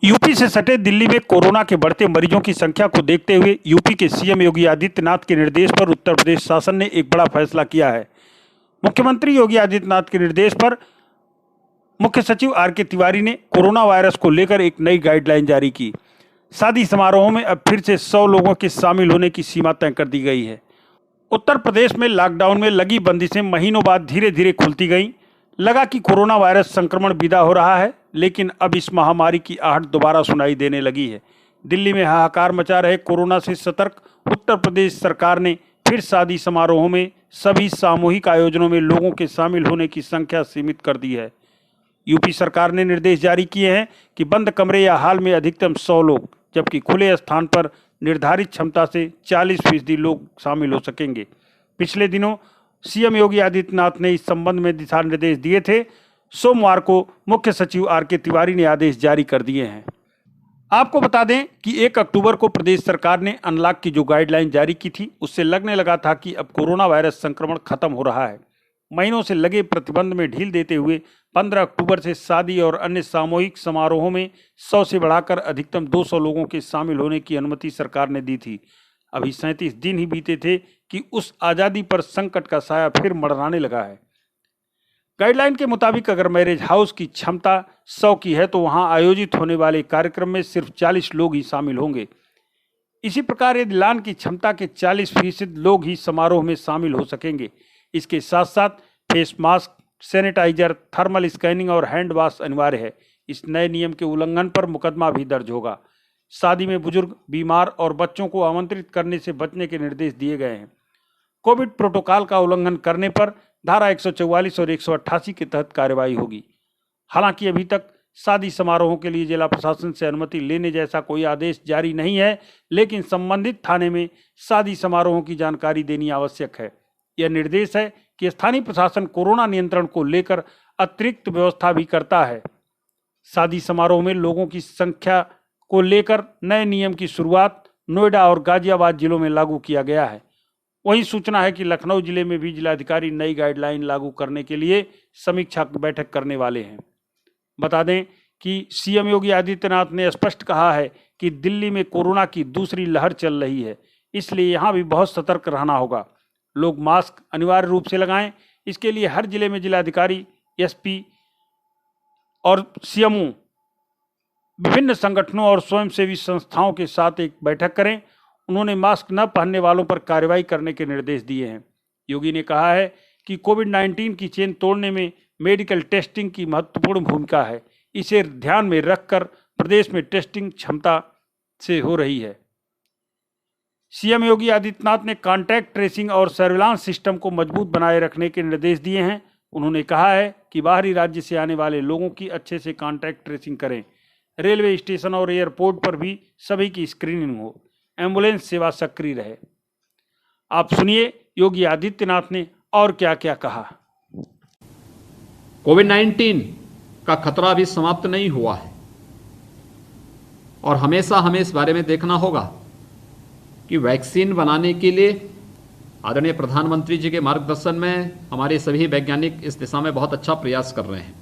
UP से सटे दिल्ली में कोरोना के बढ़ते मरीजों की संख्या को देखते हुए यूपी के सीएम योगी आदित्यनाथ के निर्देश पर उत्तर प्रदेश शासन ने एक बड़ा फैसला किया है। मुख्यमंत्री योगी आदित्यनाथ के निर्देश पर मुख्य सचिव आर.के. तिवारी ने कोरोना वायरस को लेकर एक नई गाइडलाइन जारी की। शादी समारोहों में अब फिर से 100 लोगों के शामिल होने की सीमा तय कर दी गई है। उत्तर प्रदेश में लॉकडाउन में लगी बंदिशें महीनों बाद धीरे धीरे खुलती गईं। लगा कि कोरोना वायरस संक्रमण विदा हो रहा है, लेकिन अब इस महामारी की आहट दोबारा सुनाई देने लगी है। दिल्ली में हाहाकार मचा रहे कोरोना से सतर्क उत्तर प्रदेश सरकार ने फिर शादी समारोहों में सभी सामूहिक आयोजनों में लोगों के शामिल होने की संख्या सीमित कर दी है। यूपी सरकार ने निर्देश जारी किए हैं कि बंद कमरे या हॉल में अधिकतम 100 लोग, जबकि खुले स्थान पर निर्धारित क्षमता से 40% लोग शामिल हो सकेंगे। पिछले दिनों सीएम योगी आदित्यनाथ ने इस संबंध में दिशा निर्देश दिए थे। सोमवार को मुख्य सचिव आर.के. तिवारी ने आदेश जारी कर दिए हैं। आपको बता दें कि 1 अक्टूबर को प्रदेश सरकार ने अनलॉक की जो गाइडलाइन जारी की थी, उससे लगने लगा था कि अब कोरोना वायरस संक्रमण खत्म हो रहा है। महीनों से लगे प्रतिबंध में ढील देते हुए 15 अक्टूबर से शादी और अन्य सामूहिक समारोहों में 100 से बढ़ाकर अधिकतम 200 लोगों के शामिल होने की अनुमति सरकार ने दी थी। अभी 37 दिन ही बीते थे कि उस आज़ादी पर संकट का साया फिर मंडराने लगा है। गाइडलाइन के मुताबिक अगर मैरिज हाउस की क्षमता 100 की है तो वहां आयोजित होने वाले कार्यक्रम में सिर्फ 40 लोग ही शामिल होंगे। इसी प्रकार यदि लॉन की क्षमता के 40% लोग ही समारोह में शामिल हो सकेंगे। इसके साथ साथ face mask, sanitizer, thermal scanning और हैंड वॉश अनिवार्य है। इस नए नियम के उल्लंघन पर मुकदमा भी दर्ज होगा। शादी में बुजुर्ग, बीमार और बच्चों को आमंत्रित करने से बचने के निर्देश दिए गए हैं। कोविड प्रोटोकॉल का उल्लंघन करने पर धारा 144 और 188 के तहत कार्रवाई होगी। हालांकि अभी तक शादी समारोहों के लिए जिला प्रशासन से अनुमति लेने जैसा कोई आदेश जारी नहीं है, लेकिन संबंधित थाने में शादी समारोहों की जानकारी देनी आवश्यक है। यह निर्देश है कि स्थानीय प्रशासन कोरोना नियंत्रण को लेकर अतिरिक्त व्यवस्था भी करता है। शादी समारोह में लोगों की संख्या को लेकर नए नियम की शुरुआत नोएडा और गाजियाबाद जिलों में लागू किया गया है। वहीं सूचना है कि लखनऊ जिले में भी जिलाधिकारी नई गाइडलाइन लागू करने के लिए समीक्षा बैठक करने वाले हैं। बता दें कि सीएम योगी आदित्यनाथ ने स्पष्ट कहा है कि दिल्ली में कोरोना की दूसरी लहर चल रही है, इसलिए यहाँ भी बहुत सतर्क रहना होगा। लोग मास्क अनिवार्य रूप से लगाएं। इसके लिए हर जिले में जिलाधिकारी, एसपी और सीएमओ विभिन्न संगठनों और स्वयंसेवी संस्थाओं के साथ एक बैठक करें। उन्होंने मास्क न पहनने वालों पर कार्रवाई करने के निर्देश दिए हैं। योगी ने कहा है कि कोविड-19 की चेन तोड़ने में मेडिकल टेस्टिंग की महत्वपूर्ण भूमिका है। इसे ध्यान में रखकर प्रदेश में टेस्टिंग क्षमता से हो रही है। सीएम योगी आदित्यनाथ ने कॉन्टैक्ट ट्रेसिंग और सर्विलांस सिस्टम को मजबूत बनाए रखने के निर्देश दिए हैं। उन्होंने कहा है कि बाहरी राज्य से आने वाले लोगों की अच्छे से कॉन्टैक्ट ट्रेसिंग करें। रेलवे स्टेशन और एयरपोर्ट पर भी सभी की स्क्रीनिंग हो। एम्बुलेंस सेवा सक्रिय रहे। आप सुनिए योगी आदित्यनाथ ने और क्या क्या कहा। कोविड-19 का खतरा अभी समाप्त नहीं हुआ है और हमेशा हमें इस बारे में देखना होगा कि वैक्सीन बनाने के लिए आदरणीय प्रधानमंत्री जी के मार्गदर्शन में हमारे सभी वैज्ञानिक इस दिशा में बहुत अच्छा प्रयास कर रहे हैं।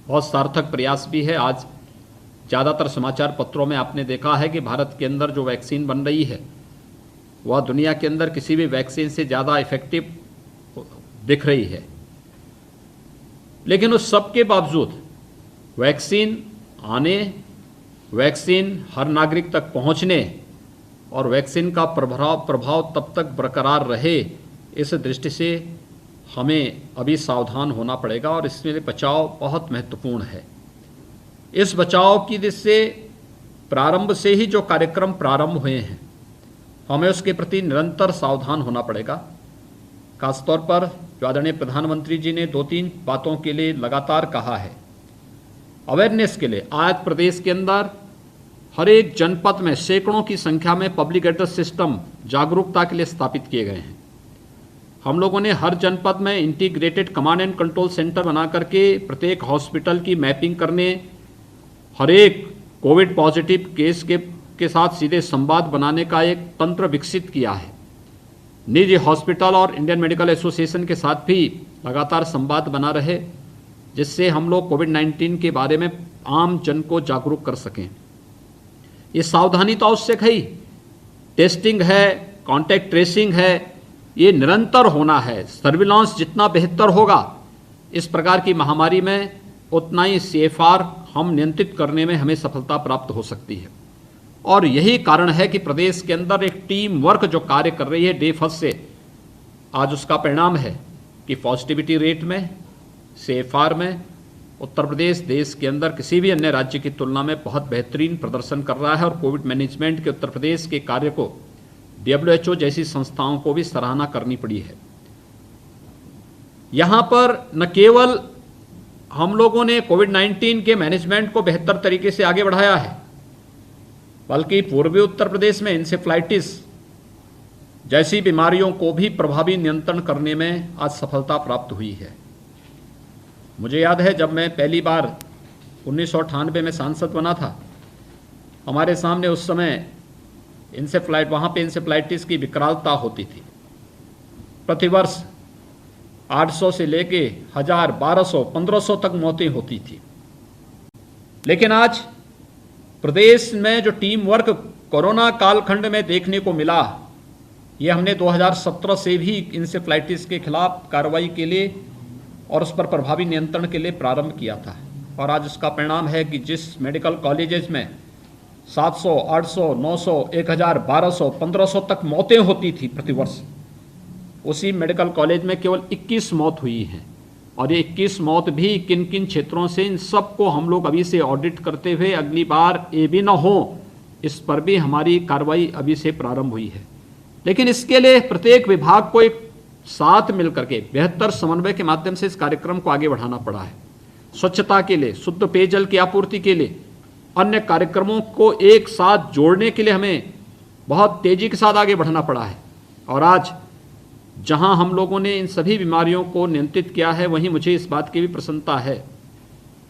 बहुत सार्थक प्रयास भी है। आज ज़्यादातर समाचार पत्रों में आपने देखा है कि भारत के अंदर जो वैक्सीन बन रही है वह दुनिया के अंदर किसी भी वैक्सीन से ज़्यादा इफेक्टिव दिख रही है। लेकिन उस सब के बावजूद वैक्सीन आने, वैक्सीन हर नागरिक तक पहुंचने और वैक्सीन का प्रभाव तब तक बरकरार रहे, इस दृष्टि से हमें अभी सावधान होना पड़ेगा और इसमें बचाव बहुत महत्वपूर्ण है। इस बचाव की दृष्टि से प्रारंभ से ही जो कार्यक्रम प्रारंभ हुए हैं, हमें उसके प्रति निरंतर सावधान होना पड़ेगा। खासतौर पर जो आदरणीय प्रधानमंत्री जी ने 2-3 बातों के लिए लगातार कहा है। अवेयरनेस के लिए आज प्रदेश के अंदर हर एक जनपद में सैकड़ों की संख्या में पब्लिक एड्रेस सिस्टम जागरूकता के लिए स्थापित किए गए हैं। हम लोगों ने हर जनपद में integrated command and control centre बना करके प्रत्येक हॉस्पिटल की मैपिंग करने, हर एक कोविड पॉजिटिव केस के साथ सीधे संवाद बनाने का एक तंत्र विकसित किया है। निजी हॉस्पिटल और इंडियन मेडिकल एसोसिएशन के साथ भी लगातार संवाद बना रहे, जिससे हम लोग कोविड-19 के बारे में आम जन को जागरूक कर सकें। ये सावधानी तो आवश्यक है ही, टेस्टिंग है, कॉन्टैक्ट ट्रेसिंग है, ये निरंतर होना है। सर्विलांस जितना बेहतर होगा इस प्रकार की महामारी में, उतना ही CFR हम नियंत्रित करने में हमें सफलता प्राप्त हो सकती है। और यही कारण है कि प्रदेश के अंदर एक टीम वर्क जो कार्य कर रही है डे फर्स्ट से, आज उसका परिणाम है कि पॉजिटिविटी रेट में, CFR में उत्तर प्रदेश देश के अंदर किसी भी अन्य राज्य की तुलना में बहुत बेहतरीन प्रदर्शन कर रहा है। और कोविड मैनेजमेंट के उत्तर प्रदेश के कार्य को WHO जैसी संस्थाओं को भी सराहना करनी पड़ी है। यहाँ पर न केवल हम लोगों ने कोविड-19 के मैनेजमेंट को बेहतर तरीके से आगे बढ़ाया है, बल्कि पूर्वी उत्तर प्रदेश में इंसेफ्लाइटिस जैसी बीमारियों को भी प्रभावी नियंत्रण करने में आज सफलता प्राप्त हुई है। मुझे याद है जब मैं पहली बार 1998 में सांसद बना था, हमारे सामने उस समय वहाँ पे इंसेफ्लाइटिस की विकरालता होती थी। प्रतिवर्ष 800 से लेके 1000, 1200, 1500 तक मौतें होती थी। लेकिन आज प्रदेश में जो टीम वर्क कोरोना कालखंड में देखने को मिला, ये हमने 2017 से भी इंसेफ्लाइटिस के खिलाफ कार्रवाई के लिए और उस पर प्रभावी नियंत्रण के लिए प्रारंभ किया था। और आज उसका परिणाम है कि जिस मेडिकल कॉलेजेस में 700, 800, 900, 1000, 1200, 1500 तक मौतें होती थी प्रतिवर्ष, उसी मेडिकल कॉलेज में केवल 21 मौत हुई हैं। और ये 21 मौत भी किन किन क्षेत्रों से, इन सबको हम लोग अभी से ऑडिट करते हुए अगली बार ये भी ना हो, इस पर भी हमारी कार्रवाई अभी से प्रारंभ हुई है। लेकिन इसके लिए प्रत्येक विभाग को एक साथ मिलकर के बेहतर समन्वय के माध्यम से इस कार्यक्रम को आगे बढ़ाना पड़ा है। स्वच्छता के लिए, शुद्ध पेयजल की आपूर्ति के लिए, अन्य कार्यक्रमों को एक साथ जोड़ने के लिए हमें बहुत तेजी के साथ आगे बढ़ना पड़ा है। और आज जहां हम लोगों ने इन सभी बीमारियों को नियंत्रित किया है, वहीं मुझे इस बात की भी प्रसन्नता है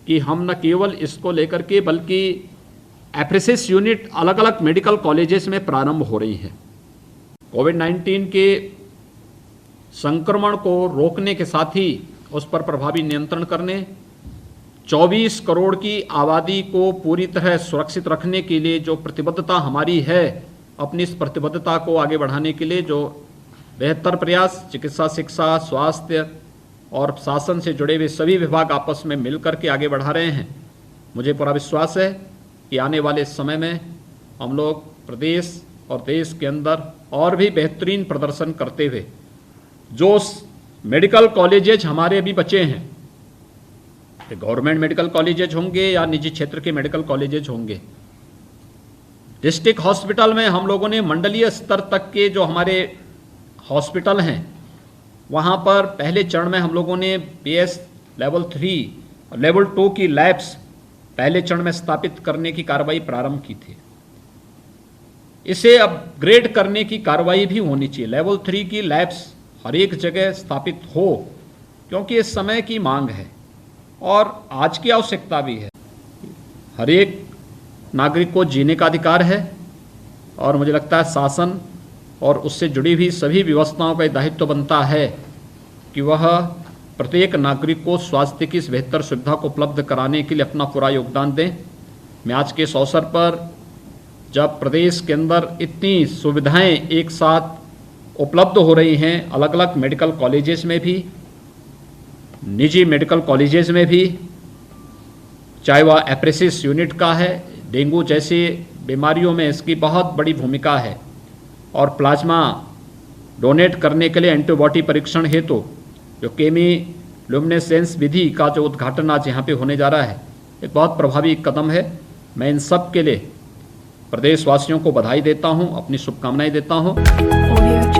कि हम न केवल इसको लेकर के बल्कि एप्रेसिस यूनिट अलग अलग मेडिकल कॉलेजेस में प्रारंभ हो रही हैं। कोविड-19 के संक्रमण को रोकने के साथ ही उस पर प्रभावी नियंत्रण करने, 24 करोड़ की आबादी को पूरी तरह सुरक्षित रखने के लिए जो प्रतिबद्धता हमारी है, अपनी इस प्रतिबद्धता को आगे बढ़ाने के लिए जो बेहतर प्रयास चिकित्सा, शिक्षा, स्वास्थ्य और शासन से जुड़े हुए सभी विभाग आपस में मिलकर के आगे बढ़ा रहे हैं, मुझे पूरा विश्वास है कि आने वाले समय में हम लोग प्रदेश और देश के अंदर और भी बेहतरीन प्रदर्शन करते हुए जो मेडिकल कॉलेजेज हमारे अभी बचे हैं, गवर्नमेंट मेडिकल कॉलेजेज होंगे या निजी क्षेत्र के मेडिकल कॉलेजेज होंगे, डिस्ट्रिक्ट हॉस्पिटल में हम लोगों ने मंडलीय स्तर तक के जो हमारे हॉस्पिटल हैं, वहाँ पर पहले चरण में हम लोगों ने BS लेवल 3 और लेवल 2 की लैब्स पहले चरण में स्थापित करने की कार्रवाई प्रारंभ की थी। इसे अपग्रेड करने की कार्रवाई भी होनी चाहिए। लेवल 3 की लैब्स हर एक जगह स्थापित हो, क्योंकि इस समय की मांग है और आज की आवश्यकता भी है। हर एक नागरिक को जीने का अधिकार है और मुझे लगता है शासन और उससे जुड़ी हुई सभी व्यवस्थाओं का दायित्व बनता है कि वह प्रत्येक नागरिक को स्वास्थ्य की इस बेहतर सुविधा को उपलब्ध कराने के लिए अपना पूरा योगदान दें। मैं आज के इस अवसर पर जब प्रदेश के अंदर इतनी सुविधाएं एक साथ उपलब्ध हो रही हैं, अलग अलग मेडिकल कॉलेजेस में भी, निजी मेडिकल कॉलेजेस में भी, चाहे वह एप्रेसिस यूनिट का है, डेंगू जैसी बीमारियों में इसकी बहुत बड़ी भूमिका है, और प्लाज्मा डोनेट करने के लिए एंटीबॉडी परीक्षण हेतु जो केमिलुमिनेसेंस विधि का जो उद्घाटन आज यहाँ पे होने जा रहा है, एक बहुत प्रभावी कदम है। मैं इन सब के लिए प्रदेशवासियों को बधाई देता हूँ, अपनी शुभकामनाएं देता हूँ।